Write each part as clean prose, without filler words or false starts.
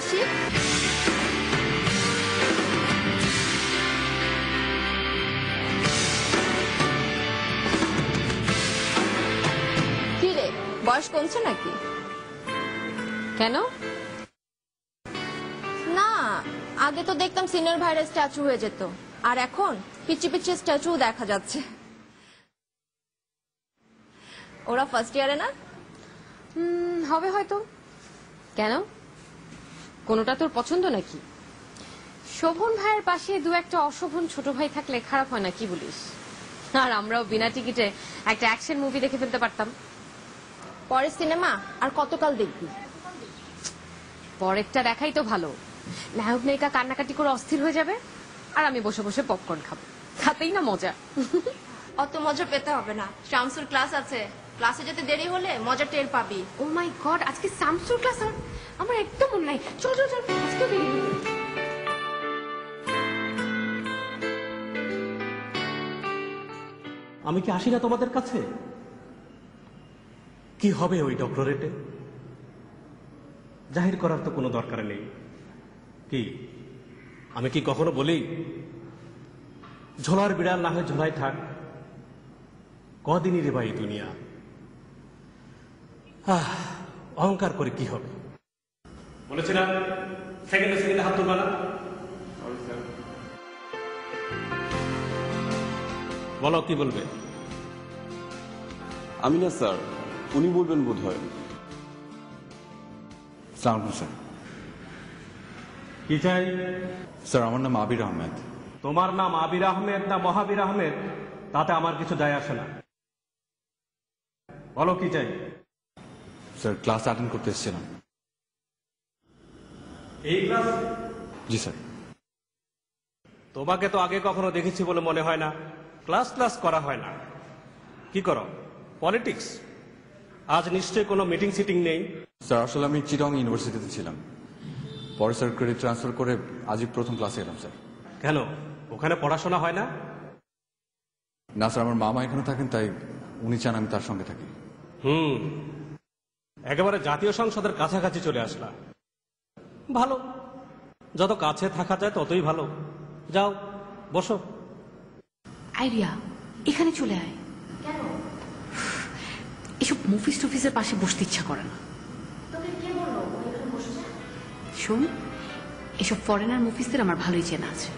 আসি। কি রে, বয়স কমছে নাকি? কেন? না, আগে তো দেখতাম সিনিয়র ভাইরা স্ট্যাচু হয়ে যেত, আর এখন পিচ্ছি পিচ্ছি স্ট্যাচু দেখা যাচ্ছে। ওরা ফার্স্ট ইয়ারে না? হবে হয়তো। কেন, কোনোটা তোর পছন্দ নাকি? শোভন ভাইয়ের পাশে দু একটা অশোভন ছোট ভাই থাকলে খারাপ হয় না, কি বলিস? আর আমরাও বিনা টিকিটে একটা অ্যাকশন মুভি দেখে ফেলতে পারতাম। পরের সিনেমা আর কতকাল দেখবি? পরেরটা দেখাই তো ভালো। নায়ক নায়িকা কান্নাকাটি করে অস্থির হয়ে যাবে, আর আমি বসে বসে পপকর্ন খাবো, তাতেই না মজা। অত মজা পেতে হবে না, শামসুর ক্লাস আছে, ক্লাসে যেতে দেরি হলে মজা টের পাবি। ও মাই গড, আজকে শামসুর ক্লাস? আমার একদম মন নাই। চল চল চল, আজকে দেরি হয়ে যাবে। আমি কি আসি না তোমাদের কাছে? কি হবে ওই ডক্টরেটে? জাহির করার তো কোনো দরকার নেই। কি আমি কি কখনো বলি ঝোলার বিড়াল না হয়ে ঝোলাই থাক? কদিনই রে ভাই দুনিয়া। অহংকার করে কি হবে? বলেছিলাম সেকেন্ডে সেকেন্ডে হাত তুলবা না। বলো, কি বলবে? আমি না স্যার, উনি বলবেন বোধ হয়। স্যার, কি চাই? স্যার আমার নাম আবির আহমেদ। তোমার নাম আবির আহমেদ না মহাবীর আহমেদ, তাতে আমার কিছু যায় আসে না। বলো কি চাই? স্যার ক্লাস অ্যাটেন্ড করতে এসেছিলাম। এই ক্লাস? জি স্যার। তোমাকে তো আগে কখনো দেখেছি বলে মনে হয় না। ক্লাস ক্লাস করা হয় না, কি করো? পলিটিক্স? আজ নিশ্চয়ই কোনো মিটিং সিটিং নেই। স্যার আসলে আমি চিটং ইউনিভার্সিটিতে ছিলাম, পরে স্যার ক্রেডিট ট্রান্সফার করে আজই প্রথম ক্লাসে এলাম স্যার। কেন, ওখানে পড়াশোনা হয় না? না স্যার, আমার মামা এখানে থাকেন, তাই উনি চান আমি তার সঙ্গে থাকি। একেবারে জাতীয় সংসদের কাছাকাছি চলে আসলা। ভালো, যত কাছে থাকা যায় ততই ভালো। যাও বসো। আইডিয়া, এখানে চলে আয়। কেন? এসব মুভিস টুফিসের পাশে বসতে ইচ্ছা করে না। তোকে কে বললো এখানে বসে যা? শোন, এসব ফরেনার মুভিসদের আমার ভালোই চেনা আছে।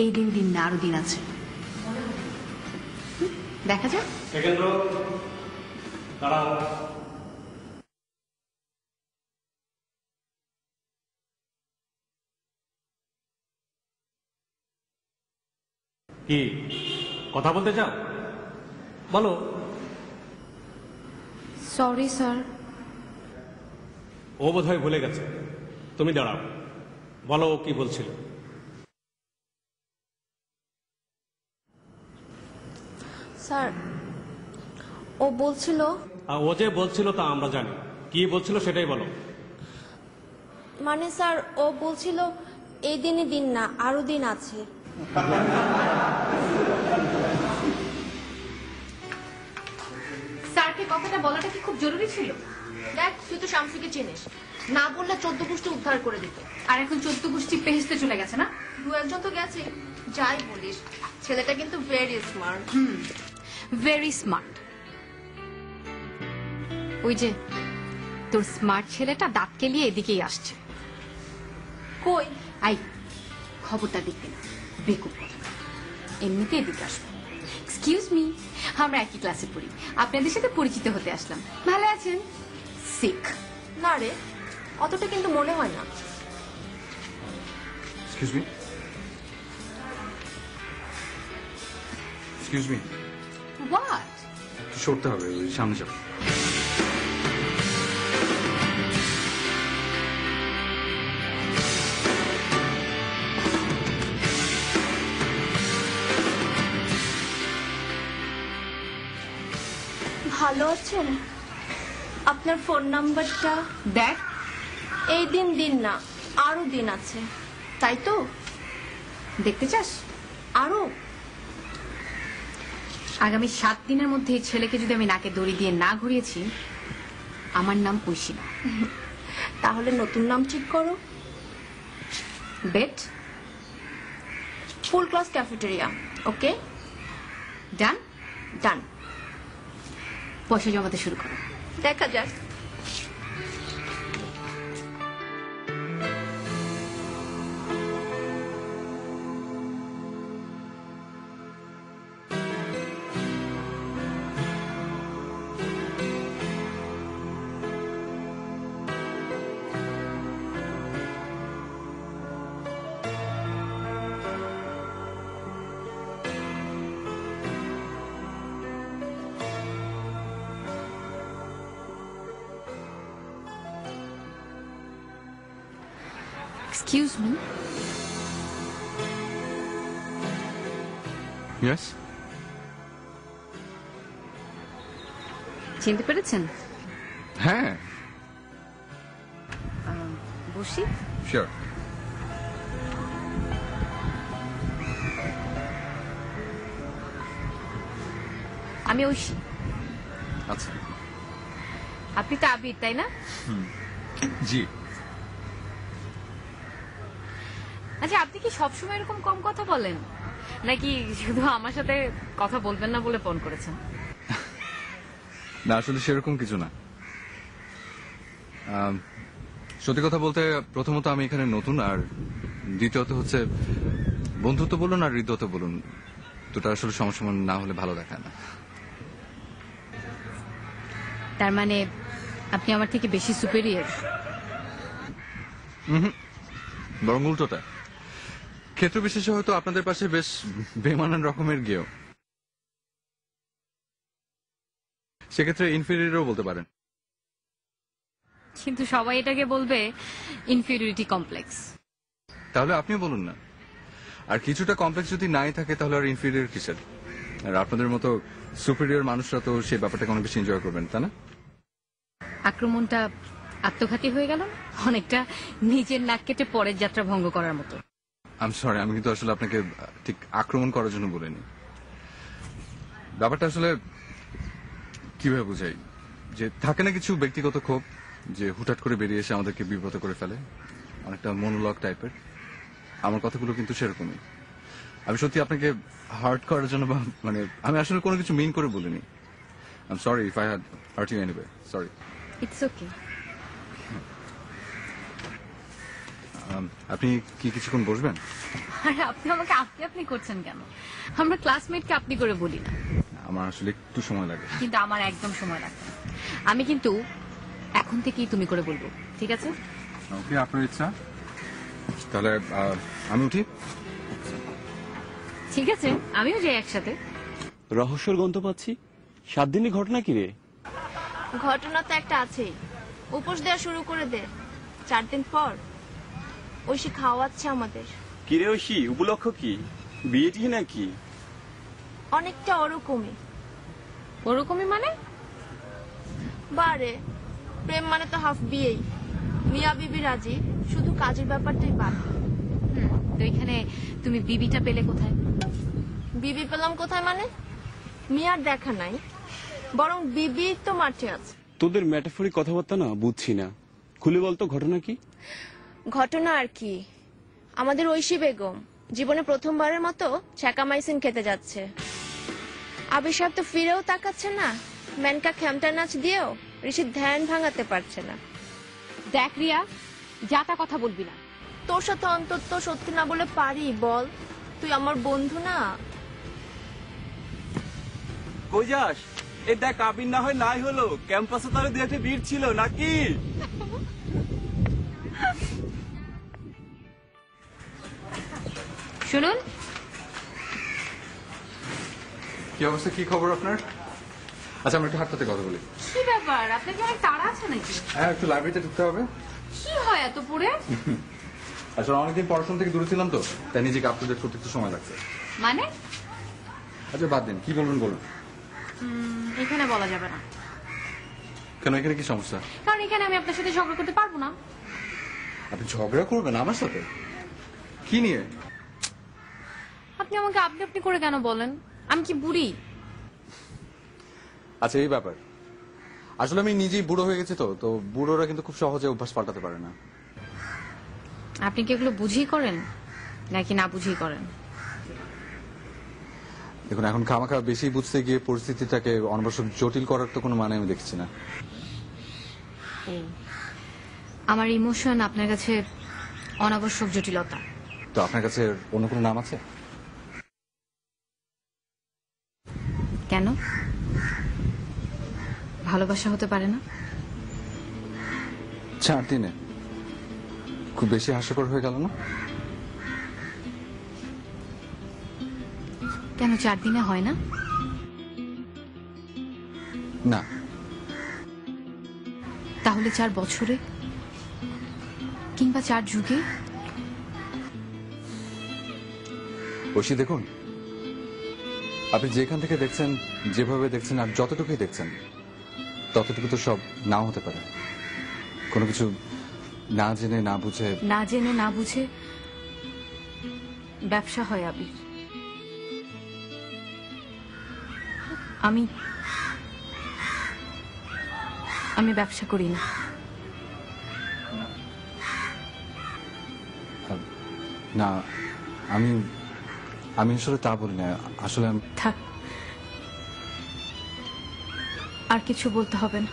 এই দিন দিন না, আরো দিন আছে, দেখা যাক। সেকেন্ড রো, দাঁড়াও। কি কথা বলতে চাও? বলো। Sorry sir. ও বোধহয় ভুলে গেছে, তুমি দাঁড়াও, বলো ও কি বলছিল। স্যার, ও বলছিল। ও যে বলছিল তা আমরা জানি, কি বলছিল সেটাই বলো। মানে স্যার, ও বলছিল এই দিনই দিন না, আরো দিন আছে। স্যারকে কথাটা বলাটা কি খুব জরুরি ছিল? দেখ, তুই তো শামসুকে চিনিস, না বললে 14 গোষ্ঠী উদ্ধার করে দিত। আর এখন 14 গোষ্ঠী পেহেস্তে চলে গেছে না? দু একজন তো গেছে। যাই বলিস, ছেলেটা কিন্তু ভেরি স্মার্ট। Very smart. ওই যে তোর স্মার্ট ছেলেটা দাঁত কেলিয়ে এদিকেই আসছে। কই? আই, খবরটা দেখবে না, বেকুব কথা। এমনিতে এদিকে আসবো। এক্সকিউজ মি, আমরা একই ক্লাসে পড়ি, আপনাদের সাথে পরিচিত হতে আসলাম। ভালো আছেন? সিক। না রে, অতটা কিন্তু মনে হয় না। Excuse me, excuse me. What? একটু সরতে হবে, ওই সামনে যাও। ভালো আছেন? আপনার ফোন নাম্বারটা দেখ, এই দিন দিন না, আরো দিন আছে, তাই তো? দেখতে চাস? আরো আগামী 7 দিনের মধ্যে এই ছেলেকে যদি আমি নাকে দড়ি দিয়ে না ঘুরিয়েছি, আমার নাম ঐশী না। তাহলে নতুন নাম ঠিক করো। বেট ফুল ক্লাস ক্যাফেটেরিয়া। ওকে, ডান। ডান। পয়সা জমাতে শুরু করো। দেখা যাক। এক্সকিউজ মি, ইয়েস, চিনতে পেরেছেন? হ্যাঁ, বসি। শিওর। আমি ঐশী। আচ্ছা, আপনি তো আবির, তাই না? জি। আচ্ছা, আপনি কি সবসময় এরকম কম কথা বলেন, নাকি শুধু আমার সাথে কথা বলবেন না বলে ফোন করেছেন? না, আসলে সেরকম কিছু না। সত্যি কথা বলতে, প্রথমত আমি এখানে নতুন, আর দ্বিতীয়ত হচ্ছে বন্ধুত্ব বলুন আর হৃদয়ত বলুন, দুটো আসলে সমসমান না হলে ভালো দেখায় না। তার মানে আপনি আমার থেকে বেশি সুপেরিয়র? বরং উল্টোটা, ক্ষেত্র বিশেষে হয়তো আপনাদের পাশে বেশ বেমানান রকমের গেও, সেক্ষেত্রে ইনফেরিয়রও বলতে পারেন। কিন্তু সবাই এটাকে বলবে ইনফিরিয়রিটি কমপ্লেক্স। তাহলে আপনিও বলুন না। আর কিছুটা কমপ্লেক্স যদি নাই থাকে তাহলে আর ইনফিরিয়র কিসের? আর আপনাদের মতো সুপিরিয়র মানুষরা তো সেই ব্যাপারটাকে অনেক বেশি এনজয় করবেন, তাই না? আক্রমণটা আত্মঘাতী হয়ে গেল, অনেকটা নিজের নাক কেটে পরের যাত্রা ভঙ্গ করার মতো। আমি সরি, আমি কিন্তু আসলে আপনাকে ঠিক আক্রমণ করার জন্য বলিনি। ব্যাপারটা আসলে কিভাবে বুঝাই, যে থাকে না কিছু ব্যক্তিগত ক্ষোভ যে হুটহাট করে বেরিয়ে এসে আমাদেরকে বিব্রত করে ফেলে, অনেকটা মনোলগ টাইপের। আমার কথাগুলো কিন্তু সেরকমই। আমি সত্যি আপনাকে হার্ট করার জন্য বা মানে আমি আসলে কোনো কিছু মিন করে বলিনি। I am sorry if I had hurt you anyway, sorry. It's okay. আপনি কি কিছুক্ষণ বসবেন? আরে আপনি আমাকে আপনি করছেন কেন? আমরা ক্লাসমেটকে আপনি করে বলি না। আমার আসলে একটু সময় লাগে। কিন্তু আমার একদম সময় লাগবে না। আমি কিন্তু এখন থেকেই তুমি করে বলবো, ঠিক আছে? ওকে, আপনার ইচ্ছা। তাহলে আমি উঠি। ঠিক আছে, আমিও যাই একসাথে। রহস্যর গন্ধ পাচ্ছি। 7 দিনের ঘটনা কি রে? ঘটনা তো একটা আছেই। উপোস দেওয়া শুরু করে দে। 4 দিন পর ঐশী খাওয়াচ্ছে আমাদের। কি রে ঐশী, উপলক্ষ কি? বিয়েটি নাকি? অনেকটা ওরকমই। ওরকমই মানে? বারে, প্রেম মানে তো হাফ বিয়েই। মিয়া বিবি রাজি, শুধু কাজের ব্যাপারটাই বাকি। তো এখানে তুমি বিবিটা পেলে কোথায়? বিবি পেলাম কোথায় মানে? মিয়ার দেখা নাই, বরং বিবি তো মাঠে আছে। তোদের ম্যাটাফরিক কথাবার্তা না বুঝছি না, খুলে বলতো ঘটনা কি? ঘটনা আর কি, আমাদের ঐশী বেগম জীবনে প্রথমবারের মতো ছ্যাকামাইসিন খেতে যাচ্ছে। আবির সাহেব তো ফিরেও তাকাচ্ছে না, মেনকা খেমটা নাচ দিয়েও ঋষির ধ্যান ভাঙাতে পারছে না। দেখ রিয়া, যা তা কথা বলবি না। তোর সাথে অন্তত সত্যি না বলে পারি বল? তুই আমার বন্ধু না? কই যাস? এই দেখ, আবির না হয় নাই হলো, ক্যাম্পাসে তাহলে 2-1 ভিড় ছিল নাকি? শুনুন, কি অবস্থা, কি খবর আপনার? আচ্ছা, আমরা একটু হাঁটতে কথা বলি। কি ব্যাপার, আপনার কি অনেক তাড়া আছে নাকি? হ্যাঁ, একটু লাইব্রেরিতে ঢুকতে হবে। কি হয় এত পড়ে? আসলে অনেকদিন পড়াশোনা থেকে দূরে ছিলাম তো, তাই নিজেকে আপ টু ডেট করতে একটু সময় লাগছে। মানে? আচ্ছা বাদ দিন, কি বলবেন বলুন। এখানে বলা যাবে না। কেন, এখানে কি সমস্যা? কারণ এখানে আমি আপনার সাথে ঝগড়া করতে পারবো না। আপনি ঝগড়া করবেন আমার সাথে? কি নিয়ে? আপনি আমাকে আপনি করে কেন বলেন? আমি কি বুড়ি? আচ্ছা, এই ব্যাপার আসলে আমি নিজেই বুড়ো হয়ে গেছি, তো বুড়োরা কিন্তু খুব সহজে অভ্যাস পাল্টাতে পারে না। আপনি কি এগুলো বুঝেই করেন নাকি না বুঝেই করেন? দেখুন, এখন খামাখা বেশি বুঝতে গিয়ে পরিস্থিতিটাকে অনাবশ্যক জটিল করার তো কোনো মানে আমি দেখছি না। আমার ইমোশন আপনার কাছে অনাবশ্যক জটিলতা। তো আপনার কাছে অন্য কোনো নাম আছে? কেন? ভালোবাসা হতে পারে না? 4 দিনে খুব বেশি হাস্যকর হয়ে গেল না? কেন 4 দিনে হয় না? না। তাহলে 4 বছরে কিংবা 4 যুগে? ঐশী, দেখুন, আপনি যেখান থেকে দেখছেন, যেভাবে দেখছেন, আর যতটুকুই দেখছেন ততটুকু তো সব নাও হতে পারে। কোনো কিছু না জেনে না বুঝে না জেনে না বুঝে ব্যবসা হয় আবির। আমি ব্যবসা করি না। না, আমি আসলে তা বলি না। আসলে থাক, আর কিছু বলতে হবে না।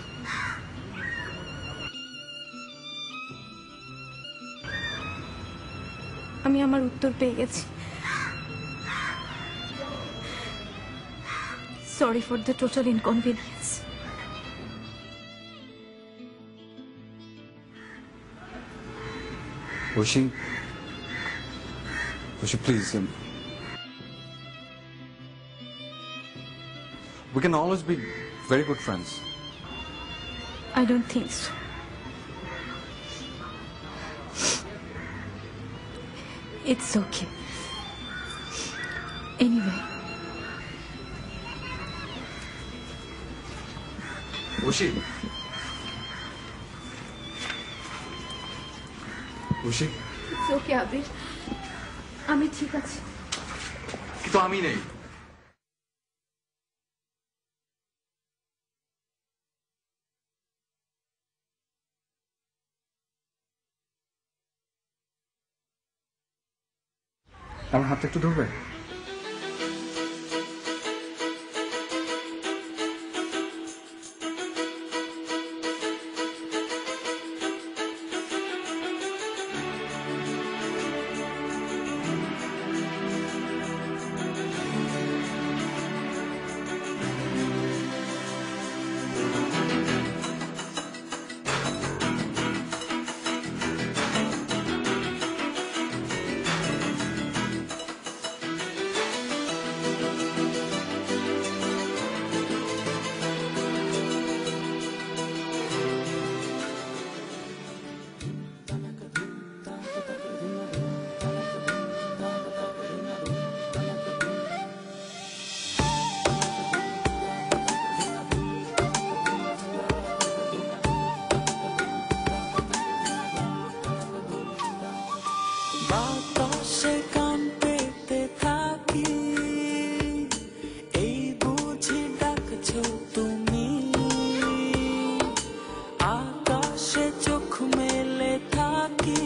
আমি আমার উত্তর পেয়ে গেছি। Sorry for the total inconvenience. Oishi, please, we can always be very good friends. I don't think so. It's okay. Anyway. Oishi, It's okay, Abir. আমি ঠিক আছি। কিন্তু আমি নেই। আমার হাতটা একটু ধরবে? বাতাসে গান পেতে থাকি, এই বুঝি ডাকছো তুমি। আকাশে চোখ মেলে থাকি,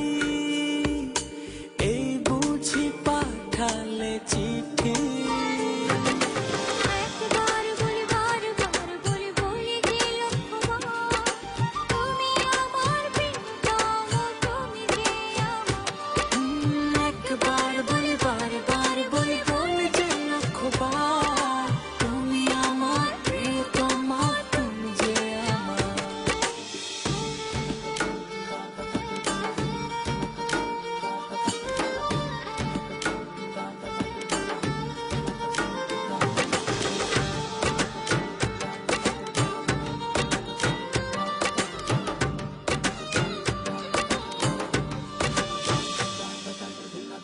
এই বুঝি পাঠালে চিঠি।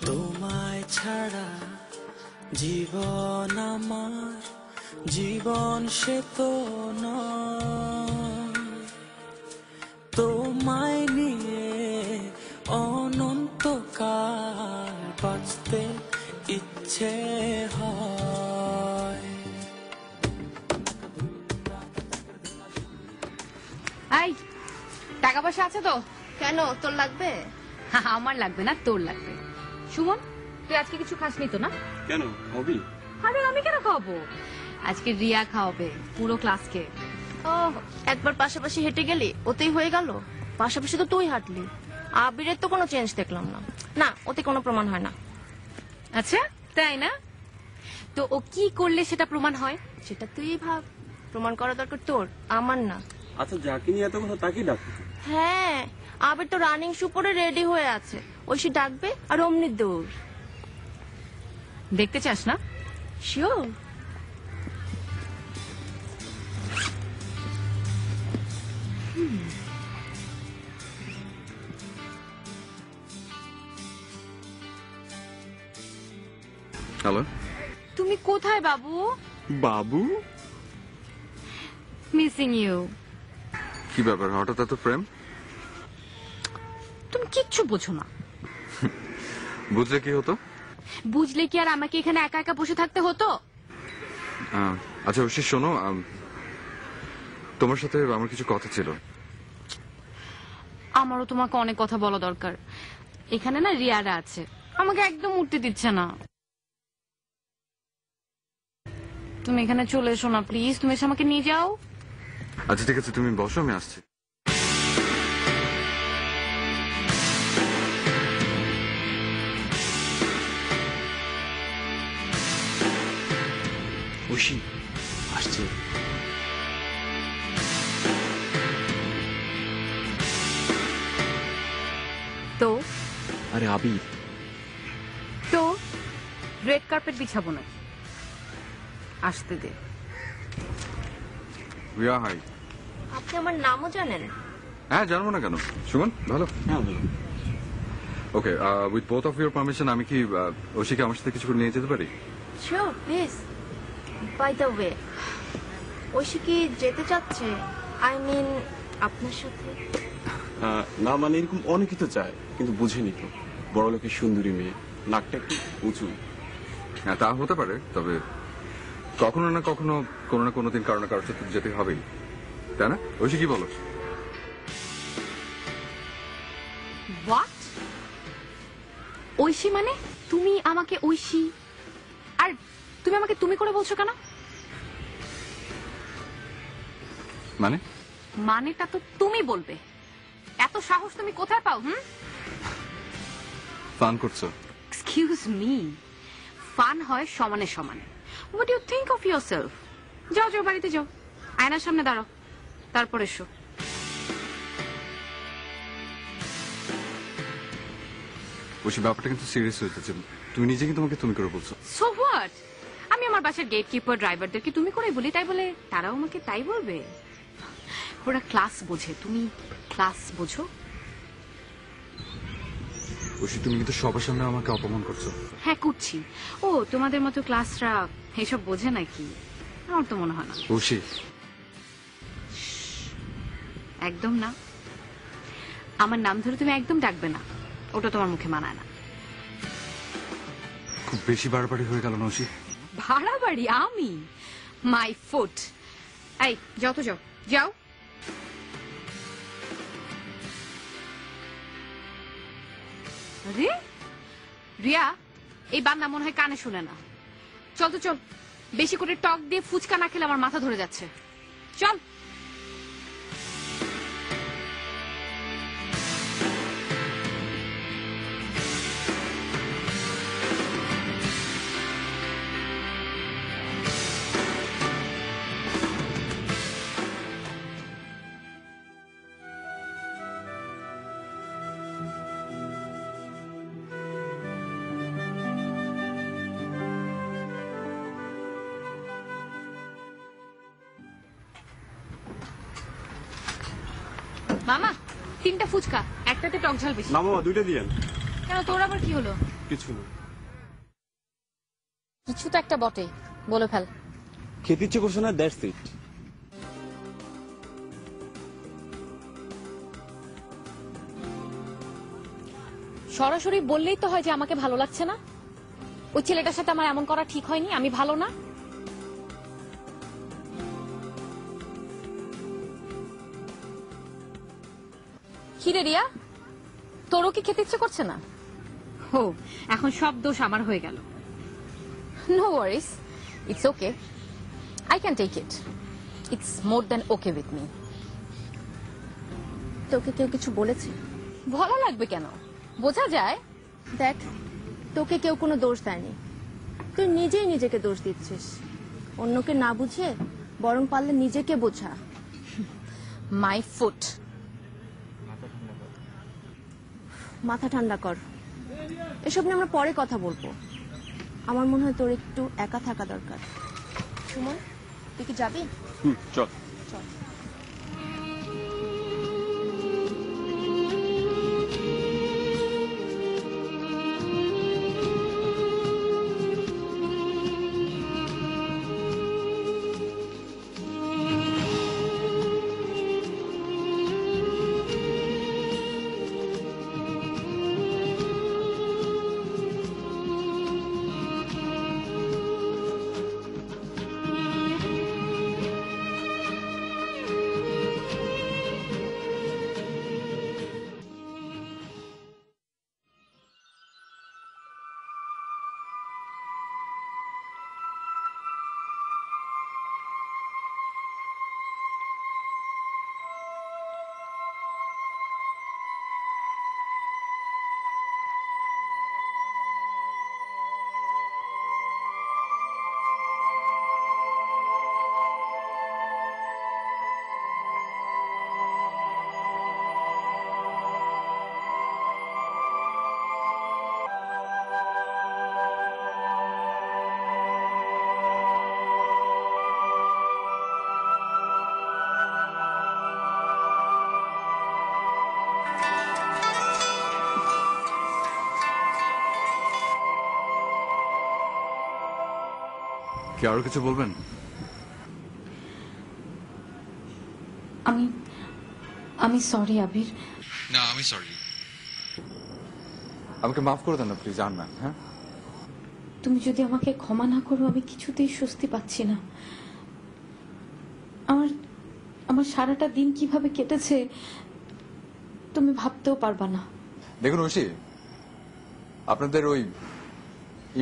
তোমায় ছাড়া জীবন আমার, জীবন সে তো নয়। তোমায় নিয়ে অনন্তকাল বাঁচতে ইচ্ছে হয়। টাকা পয়সা আছে তো? কেন, তোর লাগবে? আমার লাগবে না, তোর লাগবে। সুমন, তুই আজকে কিছু খাসনি তো না? কেন হবি? আরে আমি কেন খাওয়াবো? আজকে রিয়া খাওয়াবে পুরো ক্লাসকে। ও, একবার পাশাপাশি হেঁটে গেলি ওতেই হয়ে গেল? পাশাপাশি তো তুই হাঁটলি। আবিরের তো কোনো চেঞ্জ দেখলাম না। না, ওতে কোনো প্রমাণ হয় না। আচ্ছা, তাই না? তো ও কি করলে সেটা প্রমাণ হয়? সেটা তুই ভাব। প্রমাণ করা দরকার তোর, আমার না। আচ্ছা, যাকে নিয়ে এত কথা তাকেই ডাকো। হ্যাঁ, আবির তো রানিং শু পরে রেডি হয়ে আছে। ঐশী ডাকবে আর অমনি দৌড়। দেখতে চাস না? শিওর। হ্যালো, তুমি কোথায় বাবু? বাবু? Missing you. কি ব্যাপার হঠাৎ এত প্রেম? তুমি কিচ্ছু বোঝো না। বুঝলে কি হতো? বুঝলে কি আর আমাকে এখানে একা একা বসে থাকতে হতো? আচ্ছা ঐশী শোনো, তোমার সাথে আমার কিছু কথা ছিল। আমারও তোমাকে অনেক কথা বলা দরকার। এখানে না রিয়ারা আছে, আমাকে একদম উঠতে দিচ্ছে না। তুমি এখানে চলে এসো না প্লিজ, তুমি এসে আমাকে নিয়ে যাও। আচ্ছা ঠিক আছে, তুমি বসো, আমি আসছি। ঐশী আসছে। তো আরে আবির। তো রেড কার্পেট বিছাবো না, আসতে দে। রিয়া হাই। আপনি আমার নামও জানেন? হ্যাঁ, জানবো না কেন। সুমন ভালো। হ্যাঁ, okay, with both of your permission আমি কি ঐশীকে আমার সাথে কিছু করে নিয়ে যেতে পারি? Sure, please. By the way, Oishi কি যেতে চাচ্ছে? আই মিন আপনার সাথে? না মানে এরকম অনেকেই তো চায়, কিন্তু বুঝেনি তো। বড় লোকের সুন্দরী মেয়ে, নাকটা একটু উঁচু। হ্যাঁ, তা হতে পারে, তবে কখনো না কখনো কোনো না কোনো দিন কারো না কারোর সাথে যেতে হবেই, তাই না? ঐশী কি বলো? হোয়াট? ঐশী মানে? তুমি আমাকে ঐশী, আর তুমি আমাকে তুমি করে বলছো কেন? মানে মানেটা তো তুমি বলবে। এত সাহস তুমি কোথায় পাও? ফান করছো? এক্সকিউজ মি, ফান হয় সমানে সমানে। What you think of yourself? যাও যাও, বাড়িতে যাও, আয়নার সামনে দাঁড়াও, তারপর এসো। ঐশী, ব্যাপারটা কিন্তু সিরিয়াস হয়ে যাচ্ছে। তুমি নিজে কিন্তু তোমাকে তুমি করে বলছো। So what? আমি আমার বাসার গেট কিপার ড্রাইভারদেরকে তুমি করে বলি, তাই বলে তারাও আমাকে তাই বলবে? ওরা ক্লাস বোঝে, তুমি ক্লাস বোঝো? ঐশী, তুমি কিন্তু সবার সামনে আমাকে অপমান করছো। হ্যাঁ করছি। ও, তোমাদের মতো ক্লাসরা এসব বোঝে নাকি? আমার তো মনে হয় না। ঐশী, একদম না। আমার নাম ধরে তুমি একদম ডাকবে না, ওটা তোমার মুখে মানায় না। খুব বেশি বাড়াবাড়ি হয়ে গেল না ঐশী? বাড়াবাড়ি? আমি? My foot. এই যাও তো, যাও যাও। আরে রিয়া, এই বান্দা মনে হয় কানে শুনে না। চল তো চল, বেশি করে টক দিয়ে ফুচকা না খেলে আমার মাথা ধরে যাচ্ছে। চল। মামা, 3টা ফুচকা, একটাতে টক ঝাল বেশি। না মামা, 2টা দিয়েন। কেন, তোর আবার কি হলো? কিছু না। কিছু তো একটা বটে, বলে ফেল। খেতে ইচ্ছে করছে না, দ্যাটস ইট। সরাসরি বললেই তো হয় যে আমাকে ভালো লাগছে না। ওই ছেলেটার সাথে আমার এমন করা ঠিক হয়নি, আমি ভালো না। কি রে রিয়া, তোরও কি খেতে ইচ্ছে করছে না? ও, এখন সব দোষ আমার হয়ে গেল। No worries, it's okay, I can take it. It's more than okay with me. তোকে কেউ কিছু বলেছে? ভালো লাগবে কেন, বোঝা যায়। দেখ, তোকে কেউ কোনো দোষ দেয়নি, তুই নিজেই নিজেকে দোষ দিচ্ছিস। অন্যকে না বুঝে বরং পারলে নিজেকে বোঝা। My foot. মাথা ঠান্ডা কর, এসব নিয়ে আমরা পরে কথা বলবো। আমার মনে হয় তোর একটু একা থাকা দরকার। সুমন, তুই কি যাবি? চল। চল। কি আরো কিছু বলবেন? আমি সরি আবির। না, আমি সরি। আমাকে মাফ করে দেন না প্লিজ, আর না। হ্যাঁ, তুমি যদি আমাকে ক্ষমা না করো আমি কিছুতেই স্বস্তি পাচ্ছি না। আমার সারাটা দিন কিভাবে কেটেছে তুমি ভাবতেও পারবা না। দেখুন ঐশী, আপনাদের ওই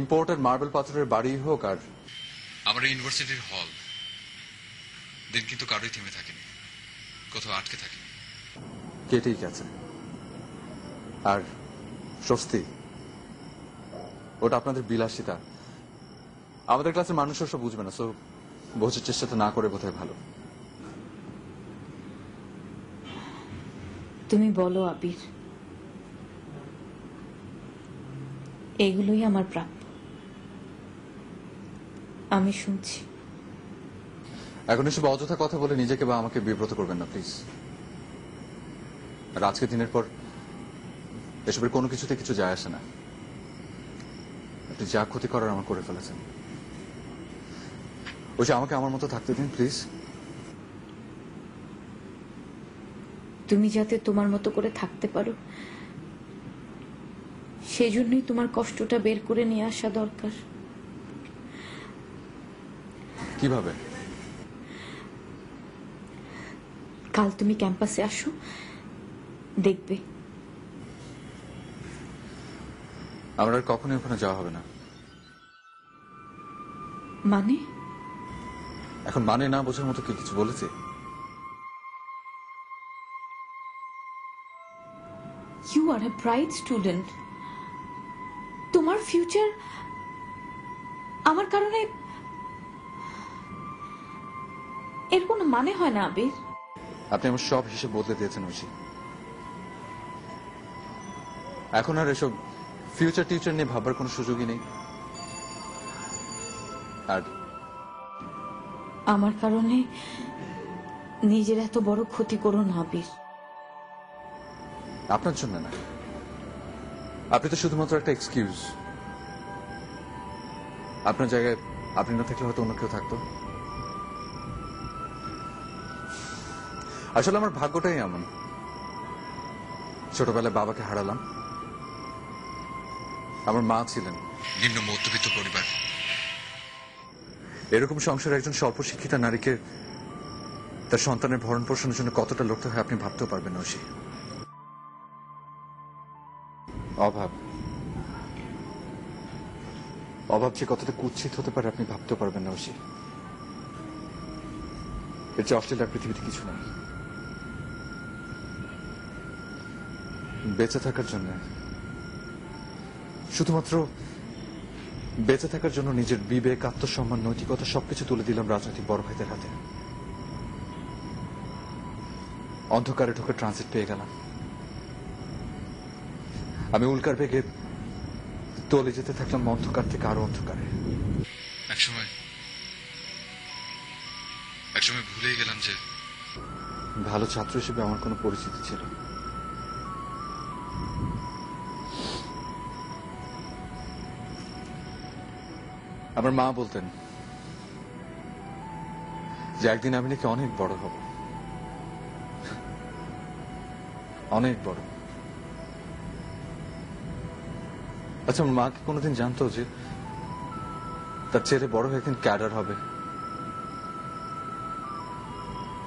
ইম্পোর্টেড মার্বেল পাথরের বাড়ি হোক আর আমার ইউনিভার্সিটির হল, দিন কিন্তু কারোই থেমে থাকেনি, কোথাও আটকে থাকেনি। কেটেই গেছে। আর স্বস্তি, ওটা আপনাদের বিলাসিতা। আমাদের ক্লাসের মানুষ সব বুঝবে না, সো বোঝার চেষ্টাটা না করে বোধহয় ভালো। তুমি বলো আবির, এগুলোই আমার প্রাপ্য। আমি শুনছি। এখন এসব অযথা কথা বলে নিজেকে বা আমাকে বিব্রত করবেন না প্লিজ। আর আজকের দিনের পর এসবের কোনো কিছুতে কিছু যায় আসে না। আপনি যা ক্ষতি করার আমার করে ফেলেছেন। ওই যে আমাকে আমার মতো থাকতে দিন প্লিজ। তুমি যাতে তোমার মতো করে থাকতে পারো সেজন্যই তোমার কষ্টটা বের করে নিয়ে আসা দরকার। কিভাবে? কাল তুমি ক্যাম্পাসে আসো, দেখবে। আমার আর কখনোই ওখানে যাওয়া হবে না। মানে? এখন মানে না বোঝার মতো কি কিছু বলেছে? You are a bright student. তোমার ফিউচার আমার কারণে এর কোনো মানে হয় না আবির। আপনি আমার সব হিসেব বদলে দিয়েছেন ঐশী। এখন আর এসব ফিউচার টিউচার নিয়ে ভাবার কোনো সুযোগই নেই। আর আমার কারণে নিজের এত বড় ক্ষতি করো না আবির। আপনার জন্য না, আপনি তো শুধুমাত্র একটা এক্সকিউজ। আপনার জায়গায় আপনি না থাকলে হয়তো অন্য কেউ থাকতো। আসলে আমার ভাগ্যটাই এমন, ছোটবেলায় বাবাকে হারালাম। আমার মা ছিলেন নিম্ন মধ্যবিত্ত পরিবার। এরকম সংসারে একজন স্বল্প শিক্ষিতা নারীকে তার সন্তানের ভরণ পোষণের জন্য কতটা লড়তে হয় আপনি ভাবতেও পারবেন না ঐশী। অভাব অভাব যে কতটা কুৎসিত হতে পারে আপনি ভাবতে পারবেন না ঐশী। এর চেয়ে অস্ট্রেলিয়ার পৃথিবীতে কিছু নেই। বেঁচে থাকার জন্য, শুধুমাত্র বেঁচে থাকার জন্য নিজের বিবেক, আত্মসম্মান, নৈতিকতা সবকিছু তুলে দিলাম রাজনৈতিক বড় ভাইদের হাতে। অন্ধকারে ঢুকে ট্রানজিট পেয়ে গেলাম। আমি উল্কার বেগে তলে যেতে থাকলাম অন্ধকার থেকে আরো অন্ধকারে। একসময় ভুলেই গেলাম যে ভালো ছাত্র হিসেবে আমার কোনো পরিচিতি ছিল। আমার মা বলতেন যে একদিন আমি নাকি অনেক বড় হব, অনেক বড়। আচ্ছা, আমার মা কি কোনোদিন জানতো যে তার ছেলে বড় হয়ে একদিন ক্যাডার হবে,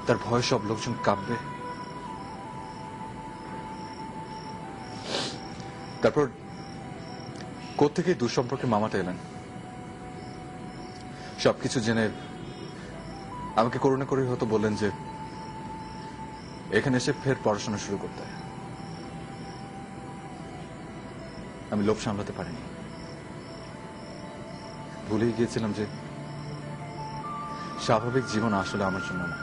তার ভয়ে সব লোকজন কাঁপবে? তারপর কোত্থেকে দুঃসম্পর্কে মামাটা এলেন, সবকিছু জেনে আমাকে করুণা করে হয়তো বললেন যে এখানে এসে ফের পড়াশোনা শুরু করতে হয়। আমি লোভ সামলাতে পারিনি, ভুলেই গিয়েছিলাম যে স্বাভাবিক জীবন আসলে আমার জন্য না।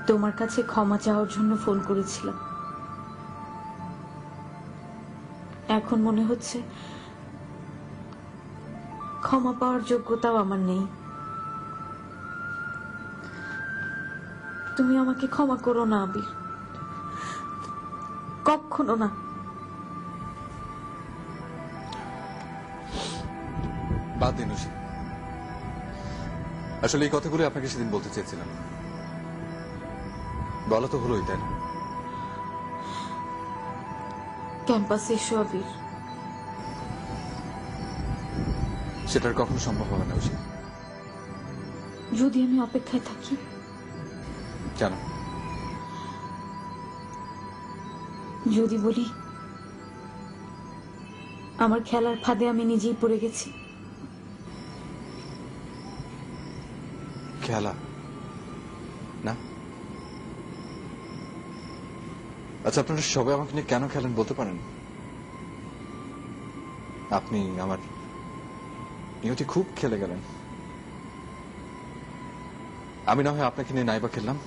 তোমার কাছে ক্ষমা চাওয়ার জন্য ফোন করেছিলাম। এখন মনে হচ্ছে ক্ষমা পাওয়ার যোগ্যতাও আমার নেই। তুমি আমাকে ক্ষমা করো না আবির, কখনো না। বাদ দিন ঐশী, আসলে এই কথাগুলো আপনাকে সেদিন বলতে চেয়েছিলাম। বলা তো হলোই, তাই না? ক্যাম্পাসে এসো আবির। সেটার কখনো সম্ভব হবে না ঐশী। যদি আমি অপেক্ষায় থাকি? কেন? যদি বলি আমার খেলার ফাঁদে আমি নিজেই পড়ে গেছি? খেলা না? আচ্ছা, আপনারা সবাই আমাকে নিয়ে কেন খেলেন বলতে পারেন? আপনি আমার নিয়তি খুব খেলে গেলেন। আমি না হয় আপনাকে নিয়ে নাইবা খেললাম।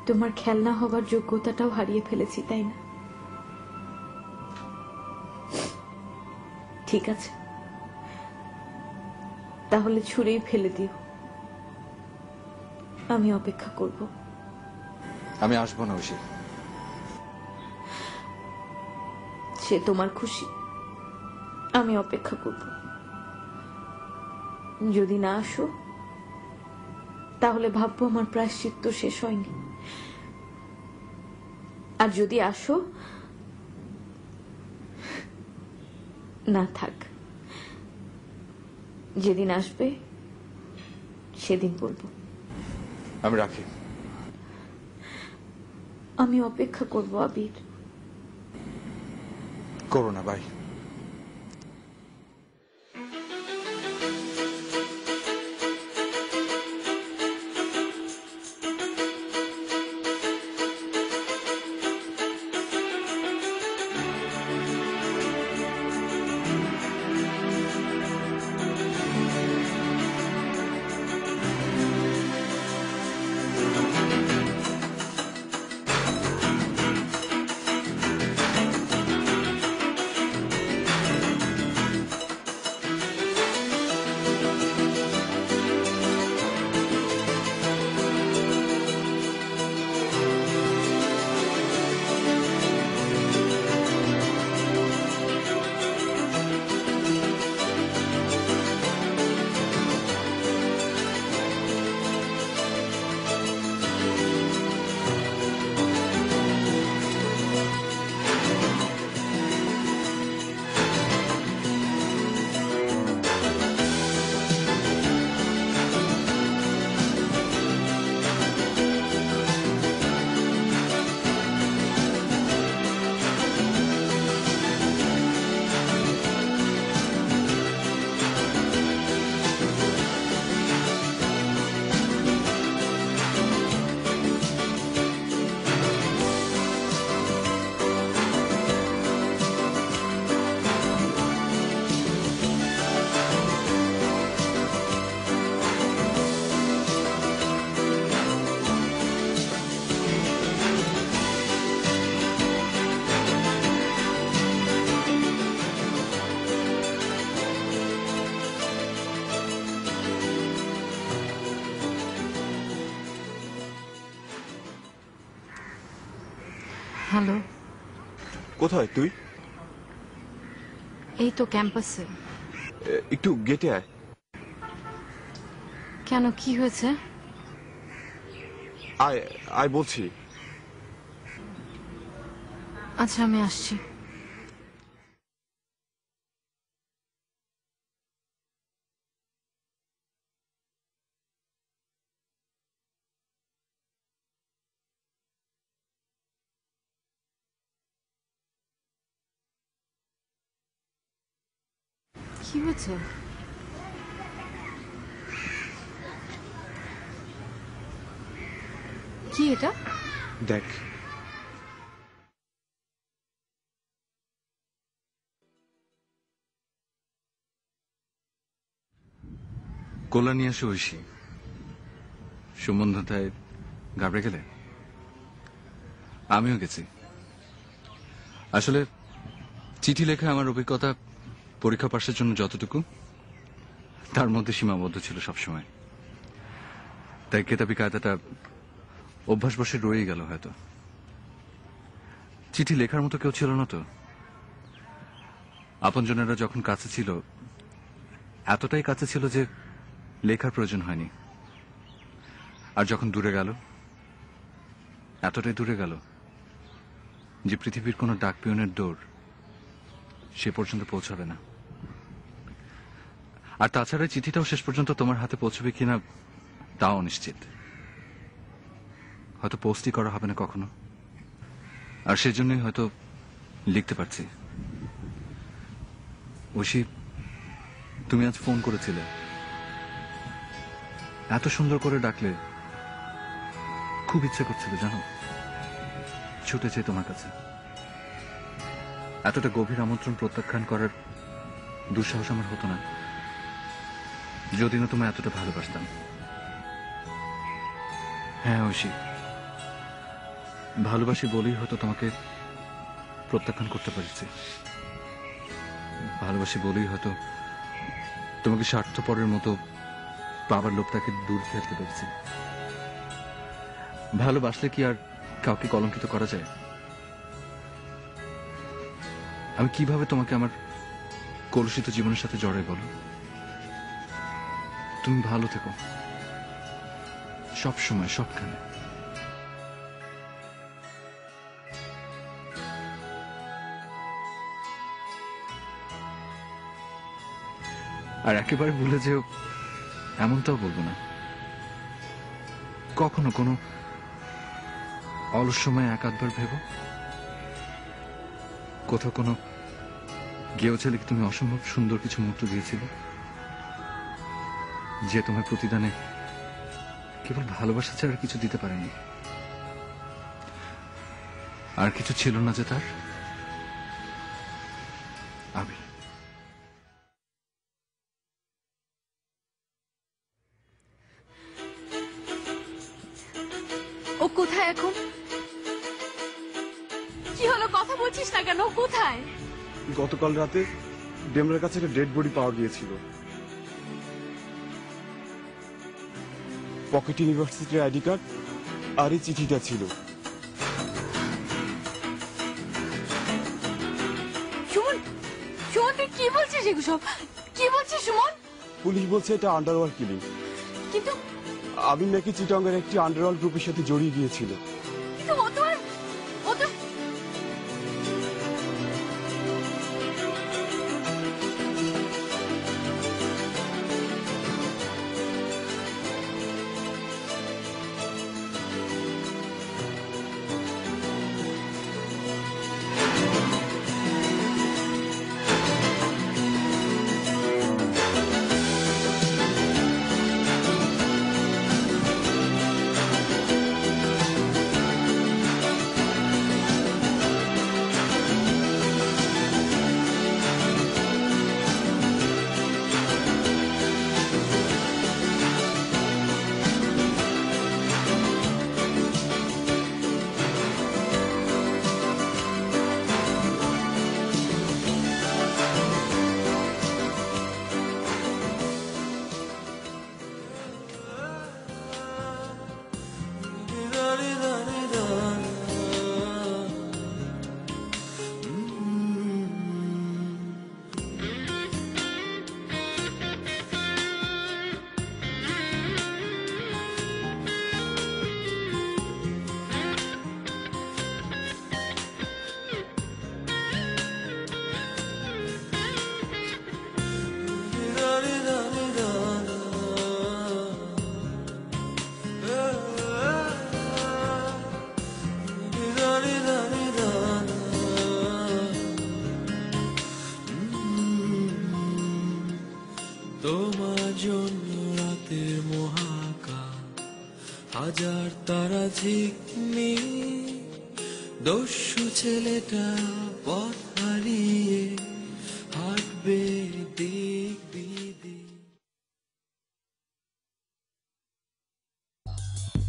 তোমার খেলনা হবার যোগ্যতাটাও হারিয়ে ফেলেছি, তাই না? ঠিক আছে, তাহলে ছুঁড়েই ফেলে দিও। আমি অপেক্ষা করব। আমি আসবো না ঐশী। সে তোমার খুশি, আমি অপেক্ষা করব। যদি না আসো তাহলে ভাববো আমার প্রায়শ্চিত্ত শেষ হয়নি। আর যদি আসো, না থাক, যেদিন আসবে সেদিন বলবো। আমি রাখি। আমি অপেক্ষা করব আবির। করো না ভাই। হ্যালো, কোথায় তুই? এই তো ক্যাম্পাসে। একটু গেটে আয়। কেন, কি হয়েছে? আয় আয় বলছি। আচ্ছা, আমি আসছি। কি হয়েছে? কি এটা? দেখ, কোলা নিয়ে আসে ঐশী। সম্বন্ধতায় ঘাবড়ে গেলে? আমিও গেছি। আসলে চিঠি লেখা আমার অভিজ্ঞতা পরীক্ষা পাশের জন্য যতটুকু, তার মধ্যে সীমাবদ্ধ ছিল সবসময়। তাই কেতাবি কায়দাটা অভ্যাসবশে রয়ে গেল হয়তো। চিঠি লেখার মতো কেউ ছিল না তো। আপনজনেরা যখন কাছে ছিল, এতটাই কাছে ছিল যে লেখার প্রয়োজন হয়নি। আর যখন দূরে গেল, এতটাই দূরে গেল যে পৃথিবীর কোনো ডাক পিয়নের দৌড় সে পর্যন্ত পৌঁছাবে না। আর তাছাড়া চিঠিটাও শেষ পর্যন্ত তোমার হাতে পৌঁছবে কিনা তাও অনিশ্চিত। হয়তো পোস্টই করা হবে না কখনো। আর সেজন্যই হয়তো লিখতে পারছি। ঐশী, তুমি আজ ফোন করেছিলে, এত সুন্দর করে ডাকলে, খুব ইচ্ছে করছিল জানো, ছুটেছে তোমার কাছে। এতটা গভীর আমন্ত্রণ প্রত্যাখ্যান করার দুঃসাহস আমার হতো না যদি না তোমায় এতটা ভালোবাসতাম। হ্যাঁ ঐশী, ভালোবাসি বলেই হয়তো তোমাকে প্রত্যাখ্যান করতে পারছি। ভালোবাসি বলেই হয়তো তোমাকে স্বার্থপরের মতো পাবার লোকটাকে দূর ফেলতে পেরেছি। ভালোবাসলে কি আর কাউকে কলঙ্কিত করা যায়? আমি কিভাবে তোমাকে আমার কলুষিত জীবনের সাথে জড়াই বলো? তুমি ভালো থেকো সব সময়, সবখানে। আর একেবারে ভুলে যেও এমনটাও বলবো না। কখনো কোনো অলস সময় এক আধবার ভেবো, কোথাও কোনো গেও ছেলেকে তুমি অসম্ভব সুন্দর কিছু মুহূর্ত দিয়েছিলে, যে তোমার প্রতিদানে কেবল ভালোবাসা ছাড়া কিছু দিতে পারেনি। আর কিছু ছিল না যে তার? আমি। ও কোথায় এখন? কি হলো, কথা বলছিস না কেন? ও কোথায়? গতকাল রাতে ডেমরার কাছে একটা ডেড বডি পাওয়া গিয়েছিল। পকেট ইউনিভার্সিটির আইডি কার্ড আর এই চিঠিটা ছিল। সুমন, সুমন তুই কি বলছিস এগুলো? কি বলছিস সুমন? পুলিশ বলছে এটা আন্ডারওয়ার্ল্ড কিলিং। কিন্তু আবির নাকি চিটাঙ্গের একটি আন্ডারওয়ার্ল্ড গ্রুপের সাথে জড়িয়ে গিয়েছিল। কিন্তু ও তো হাজার তারা ঝিকমি দস্যু ছেলেটা পথ হারিয়ে হাঁটবে দিক